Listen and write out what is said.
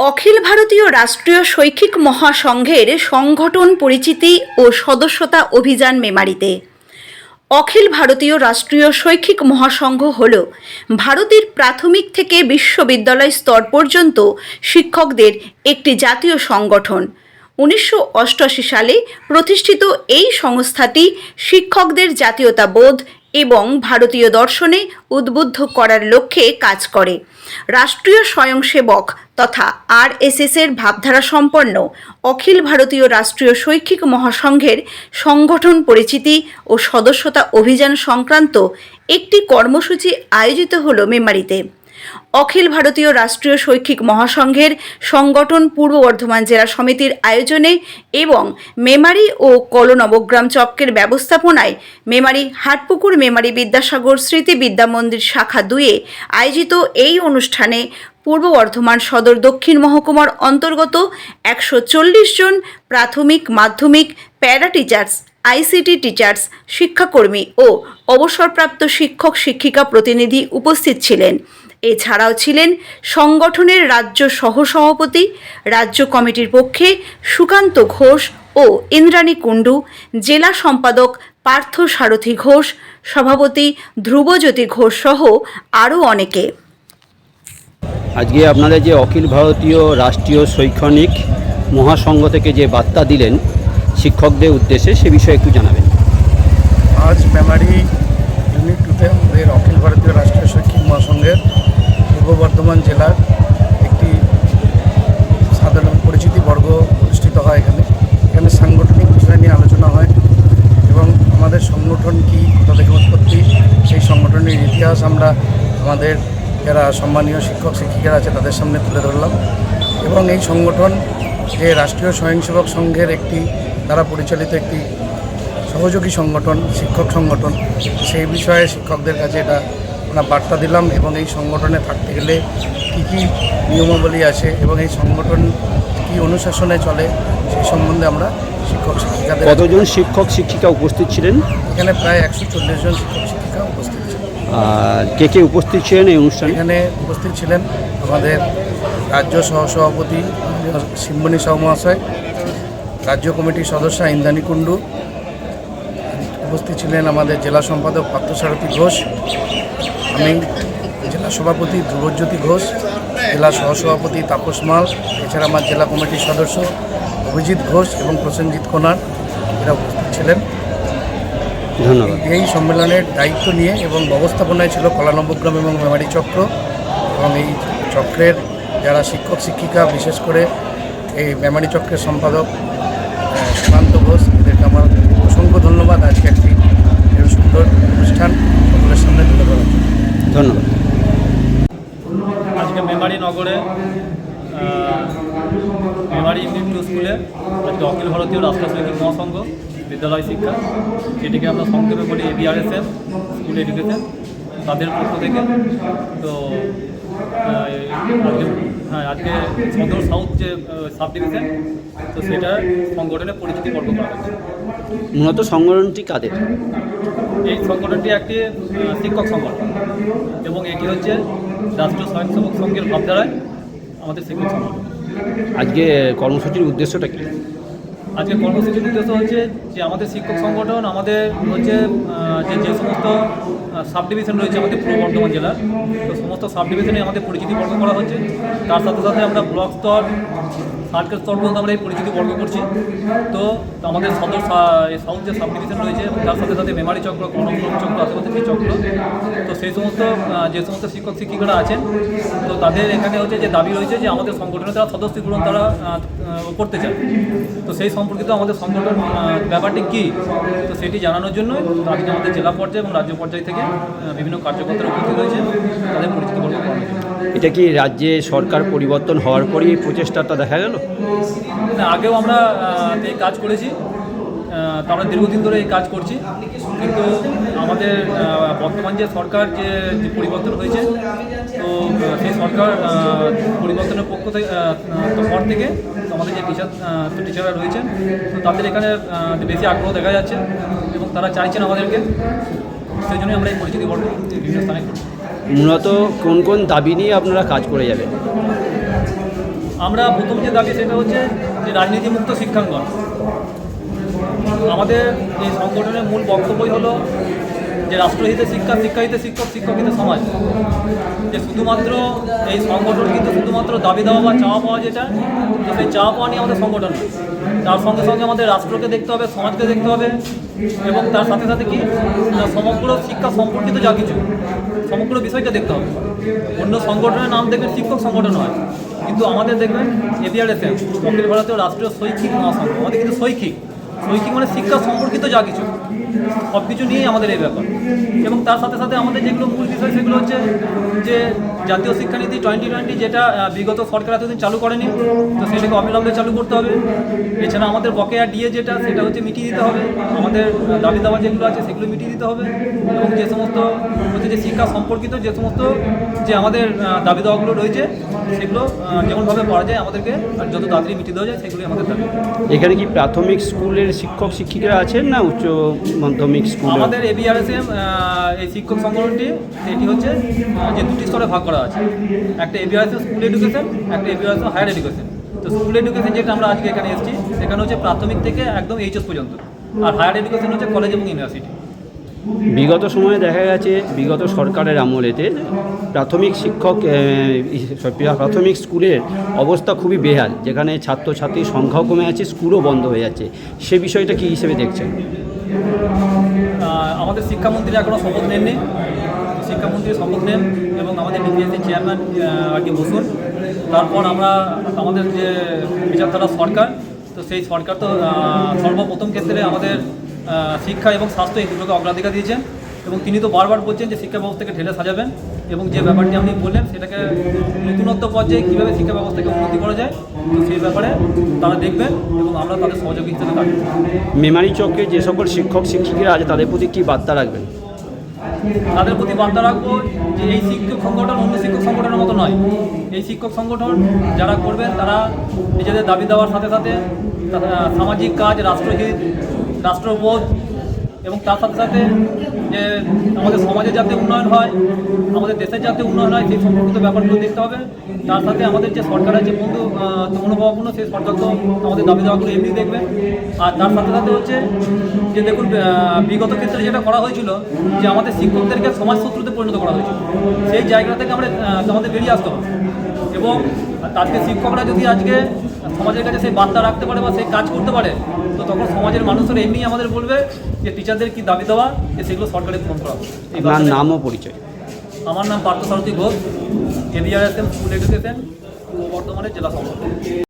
অখিল ভারতীয় রাষ্ট্রীয় শৈক্ষিক মহাসংঘের সংগঠন পরিচিতি ও সদস্যতা অভিযান মেমারিতে। অখিল ভারতীয় রাষ্ট্রীয় শৈক্ষিক মহাসংঘ হল ভারতের প্রাথমিক থেকে বিশ্ববিদ্যালয় স্তর পর্যন্ত শিক্ষকদের একটি জাতীয় সংগঠন। 1988 সালে প্রতিষ্ঠিত এই সংস্থাটি শিক্ষকদের জাতীয়তাবোধ এবং ভারতীয় দর্শনে উদ্বুদ্ধ করার লক্ষ্যে কাজ করে। রাষ্ট্রীয় স্বয়ংসেবক তথা RSS-এর ভাবধারা সম্পন্ন অখিল ভারতীয় রাষ্ট্রীয় শৈক্ষিক মহাসংঘের সংগঠন পরিচিতি ও সদস্যতা অভিযান সংক্রান্ত একটি কর্মসূচি আয়োজিত হল মেমারিতে। অখিল ভারতীয় রাষ্ট্রীয় শৈক্ষিক মহাসংঘের সংগঠন পূর্ব বর্ধমান জেলা সমিতির আয়োজনে এবং মেমারি ও কলনবগ্রাম চক্রের ব্যবস্থাপনায় মেমারি হাটপুকুর মেমারি বিদ্যাসাগর স্মৃতি বিদ্যা মন্দির শাখা 2-এ আয়োজিত এই অনুষ্ঠানে পূর্ব বর্ধমান সদর দক্ষিণ মহকুমার অন্তর্গত 140 জন প্রাথমিক মাধ্যমিক প্যারা টিচার্স, ICT টিচার্স, শিক্ষাকর্মী ও অবসরপ্রাপ্ত শিক্ষক শিক্ষিকা প্রতিনিধি উপস্থিত ছিলেন। এছাড়াও ছিলেন সংগঠনের রাজ্য সহসভাপতি, রাজ্য কমিটির পক্ষে সুকান্ত ঘোষ ও ইন্দ্রাণী কুণ্ডু, জেলা সম্পাদক পার্থ সারথী ঘোষ, সভাপতি ধ্রুবজ্যোতি ঘোষ সহ আরও অনেকে। আজকে আপনাদের যে অখিল ভারতীয় রাষ্ট্রীয় শৈক্ষণিক মহাসংঘ থেকে যে বার্তা দিলেন শিক্ষকদের উদ্দেশ্যে, সে বিষয়ে একটু জানাবেন। আজ মেমারি ইউনিট 2-তে আমাদের অখিল ভারতীয় রাষ্ট্রীয় শৈক্ষিক মহাসংঘের পূর্ব বর্ধমান জেলার একটি সাধারণ পরিচিতি বর্গ অনুষ্ঠিত হয়। এখানে সাংগঠনিক বিষয় নিয়ে আলোচনা হয় এবং আমাদের সংগঠন কী, কোথা থেকে উৎপত্তি, সেই সংগঠনের ইতিহাস আমরা আমাদের যারা সম্মানীয় শিক্ষক শিক্ষিকারা আছে তাদের সামনে তুলে ধরলাম। এবং এই সংগঠন যে রাষ্ট্রীয় স্বয়ংসেবক সংঘের একটি দ্বারা পরিচালিত একটি সহযোগী সংগঠন, শিক্ষক সংগঠন, সেই বিষয়ে শিক্ষকদের কাছে এটা আমরা বার্তা দিলাম এবং এই সংগঠনে থাকতে গেলে কী কী নিয়মাবলী আছে এবং এই সংগঠন কী অনুশাসনে চলে সেই সম্বন্ধে আমরা শিক্ষক শিক্ষিকাদের। কতজন শিক্ষক শিক্ষিকা উপস্থিত ছিলেন? এখানে প্রায় 140 জন শিক্ষক শিক্ষিকা উপস্থিত ছিলেন। কে কে উপস্থিত ছিলেন এই অনুষ্ঠানে? এখানে উপস্থিত ছিলেন আমাদের রাজ্য সহসভাপতি সিম্বনী সাউ মহাশয়, রাজ্য কমিটির সদস্য ইন্দ্রাণী কুণ্ডু, উপস্থিত ছিলেন আমাদের জেলা সম্পাদক পার্থ সারথী ঘোষ, আমি জেলা সভাপতি ধ্রুবজ্যোতি ঘোষ, জেলা সহসভাপতি তাপস মাল, এছাড়া আমার জেলা কমিটির সদস্য অভিজিৎ ঘোষ এবং প্রসেনজিৎ কোনার, এরা উপস্থিত ছিলেন। ধন্যবাদ। এই সম্মেলনের দায়িত্ব নিয়ে এবং ব্যবস্থাপনায় ছিল কলনবগ্রাম এবং মেমারি চক্র এবং এই চক্রের যারা শিক্ষক শিক্ষিকা, বিশেষ করে এই মেমারি চক্রের সম্পাদক সুকান্ত ঘোষ, এদেরকে আমার অসংখ্য ধন্যবাদ। আজকে একটি সুন্দর অনুষ্ঠান সকলের সামনে তুলে ধরা। ধন্যবাদ। আজকে মেমারি নগরে মেমারি ইউনিট 2 স্কুলে আজকে অখিল ভারতীয় রাষ্ট্রীয় শৈক্ষিক মহাসংঘ বিদ্যালয় শিক্ষা, যেটিকে আমরা সংক্ষেপে বলি ABRSM স্কুল এডুকেশন, তাদের পক্ষ থেকে তো আজকে সদর সাউথ যে সাব ডিভিশন, তো সেটা সংগঠনের পরিচিতি পর্ব করা হয়েছে। মূলত সংগঠনটি কাদের? এই সংগঠনটি একটি শিক্ষক সংগঠন এবং এটি হচ্ছে রাষ্ট্রীয় স্বয়ংসেবক সংঘের ভাবধারায় আমাদের শিক্ষক সংগঠন। আজকে কর্মসূচির উদ্দেশ্যটা কী? আজকে কর্মসূচির উদ্দেশ্য হচ্ছে যে আমাদের শিক্ষক সংগঠন আমাদের হচ্ছে যে সমস্ত সাব ডিভিশন রয়েছে আমাদের পূর্ব বর্ধমান জেলার, তো সমস্ত সাব ডিভিশনে আমাদের পরিচিতি বর্গ করা হচ্ছে। তার সাথে সাথে আমরা ব্লক স্তর, সার্কেল স্তর পর্যন্ত আমরা এই পরিচিতি বর্গ করছি। তো আমাদের সদর সাউথ যে সাব ডিভিশন রয়েছে, তার সাথে সাথে মেমারি চক্র, কনকগ্রাম চক্র, আশেপাশে যে চক্র, তো সেই সমস্ত যে সমস্ত শিক্ষক শিক্ষিকারা আছেন, তো তাদের এখানে হচ্ছে যে দাবি রয়েছে যে আমাদের সংগঠনে তারা সদস্য গ্রহণ তারা করতে চায়। তো সেই সম্পর্কিত আমাদের সংগঠন ব্যাপারটি কী, তো সেটি জানানোর জন্য আজকে আমাদের জেলা পর্যায়ে এবং রাজ্য পর্যায় থেকে বিভিন্ন কার্যকর্তারা উপস্থিত রয়েছে, তাদের পরিচিতি বর্গ করা হয়েছে। এটা কি রাজ্যে সরকার পরিবর্তন হওয়ার পরই এই প্রচেষ্টাটা দেখা গেল? আগেও আমরা এই কাজ করেছি, তো আমরা দীর্ঘদিন ধরে এই কাজ করছি, কিন্তু আমাদের বর্তমান যে সরকার যে পরিবর্তন হয়েছে, তো সেই সরকার পরিবর্তনের পক্ষ থেকে পর থেকে আমাদের যে টিচাররা রয়েছেন, তো তাদের এখানে বেশি আগ্রহ দেখা যাচ্ছে এবং তারা চাইছেন আমাদেরকে, সেই জন্যই আমরা এই পরিচিতি বর্গ বিভিন্ন স্থানে করছি। মূলত কোন কোন দাবি নিয়ে আপনারা কাজ করে যাবেন? আমরা প্রথম যে দাবি সেটা হচ্ছে যে রাজনীতিমুক্ত শিক্ষাঙ্গন। আমাদের এই সংগঠনের মূল বক্তব্যই হলো যে রাষ্ট্রহিতে শিক্ষা, শিক্ষাহিতে শিক্ষক, শিক্ষকহিতে সমাজ। যে শুধুমাত্র এই সংগঠন কিন্তু শুধুমাত্র দাবি দেওয়া বা চাওয়া পাওয়া যেটা, তো সেই চাওয়া পাওয়া নিয়ে আমাদের সংগঠন নয়। তার সঙ্গে সঙ্গে আমাদের রাষ্ট্রকে দেখতে হবে, সমাজকে দেখতে হবে, এবং তার সাথে সাথে কি না সমগ্র শিক্ষা সম্পর্কিত যা কিছু সমগ্র বিষয়টা দেখতে হবে। অন্য সংগঠনের নাম দেখবেন শিক্ষক সংগঠন হয়, কিন্তু আমাদের দেখবেন ABRSM অখিল ভারতীয় রাষ্ট্রীয় শৈক্ষিক মহাসংঘ। আমাদের কিন্তু শৈক্ষিক মানে শিক্ষা সম্পর্কিত যা কিছু সব কিছু নিয়েই আমাদের এই ব্যাপার। এবং তার সাথে সাথে আমাদের যেগুলো মূল বিষয় সেগুলো হচ্ছে যে জাতীয় শিক্ষানীতি 2020 যেটা বিগত সরকার এতদিন চালু করেনি, তো সেটাকে অবিলম্বে চালু করতে হবে। এছাড়া আমাদের বকেয়া ডিএ যেটা সেটা হচ্ছে মিটিয়ে দিতে হবে। আমাদের দাবি দাওয়া যেগুলো আছে সেগুলো মিটিয়ে দিতে হবে। এবং যে সমস্ত হচ্ছে যে শিক্ষা সম্পর্কিত যে সমস্ত যে আমাদের দাবি দাওয়াগুলো রয়েছে সেগুলো যেমনভাবে পাওয়া যায় আমাদেরকে যত তাড়াতাড়ি মিটিয়ে দেওয়া যায় সেগুলোই আমাদের দাবি। এখানে কি প্রাথমিক স্কুলের শিক্ষক শিক্ষিকারা আছেন না উচ্চ মাধ্যমিক স্কুল? আমাদের ABRSM এই শিক্ষক সংগঠনটি এটি হচ্ছে যে দুটি স্তরে ভাগ করা আছে। একটা ABRSM স্কুল এডুকেশন, একটা ABRSM হায়ার এডুকেশন। তো স্কুল এডুকেশন যেটা আমরা আজকে এখানে এসেছি সেখানে হচ্ছে প্রাথমিক থেকে একদম HS পর্যন্ত, আর হায়ার এডুকেশন হচ্ছে কলেজ এবং ইউনিভার্সিটি। বিগত সময়ে দেখা গেছে বিগত সরকারের আমলেতে প্রাথমিক প্রাথমিক স্কুলের অবস্থা খুবই বেহাল, যেখানে ছাত্রছাত্রীর সংখ্যাও কমে যাচ্ছে, স্কুলও বন্ধ হয়ে যাচ্ছে। সে বিষয়টা কী হিসেবে দেখছেন? আমাদের শিক্ষামন্ত্রী এখনও শপথ নেননি। শিক্ষামন্ত্রী শপথ নেন এবং আমাদের DPSC চেয়ারম্যান আর কি বসুন, তারপর আমরা আমাদের যে বিচারধারা সরকার, তো সেই সরকার তো সর্বপ্রথম ক্ষেত্রে আমাদের শিক্ষা এবং স্বাস্থ্য এই দুটোকে অগ্রাধিকার দিয়েছেন। এবং তিনি তো বারবার বলছেন যে শিক্ষা ব্যবস্থাকে ঢেলে সাজাবেন, এবং যে ব্যাপারটি আপনি বললেন সেটাকে নতুনত্ব পর্যায়ে কীভাবে শিক্ষা ব্যবস্থাকে উন্নতি করা যায়, তো সেই ব্যাপারে তারা দেখবেন এবং আমরা তাদের সহযোগী হিসেবে থাকব। মেমারি চকে যে সকল শিক্ষক শিক্ষিকারা আছে তাদের প্রতি কী বার্তা রাখবেন? তাদের প্রতি বার্তা রাখবো যে এই শিক্ষক সংগঠন অন্য শিক্ষক সংগঠনের মতো নয়। এই শিক্ষক সংগঠন যারা করবেন তারা নিজেদের দাবি দেওয়ার সাথে সাথে সামাজিক কাজ, রাষ্ট্রহিত, রাষ্ট্রবোধ এবং তার সাথে সাথে যে আমাদের সমাজের যাতে উন্নয়ন হয়, আমাদের দেশের যাতে উন্নয়ন হয় সেই সম্পর্কিত ব্যাপারগুলো দেখতে হবে। তার সাথে আমাদের যে সরকারের যে মনোভাবপূর্ণ সেই সরকার তো আমাদের দাবি দেওয়াগুলো এমনি দেখবে। আর তার সাথে সাথে হচ্ছে যে দেখুন বিগত ক্ষেত্রে যেটা করা হয়েছিল যে আমাদের শিক্ষকদেরকে সমাজ শত্রুতে পরিণত করা হয়েছিল, সেই জায়গা থেকে আমাদের বেরিয়ে আসতে হবে। এবং আজকে শিক্ষকরা যদি আজকে সমাজের কাছে সেই বার্তা রাখতে পারে বা সেই কাজ করতে পারে, তো তখন সমাজের মানুষেরা এমনি আমাদের বলবে যে টিচারদের কি দাবি দেওয়া যে সেগুলো সরকারের পূরণ করা হবে। আপনার নাম ও পরিচয়? আমার নাম Parthasarathi Ghosh, ABRSM school education পূর্ব বর্ধমানের জেলা সভাপতি।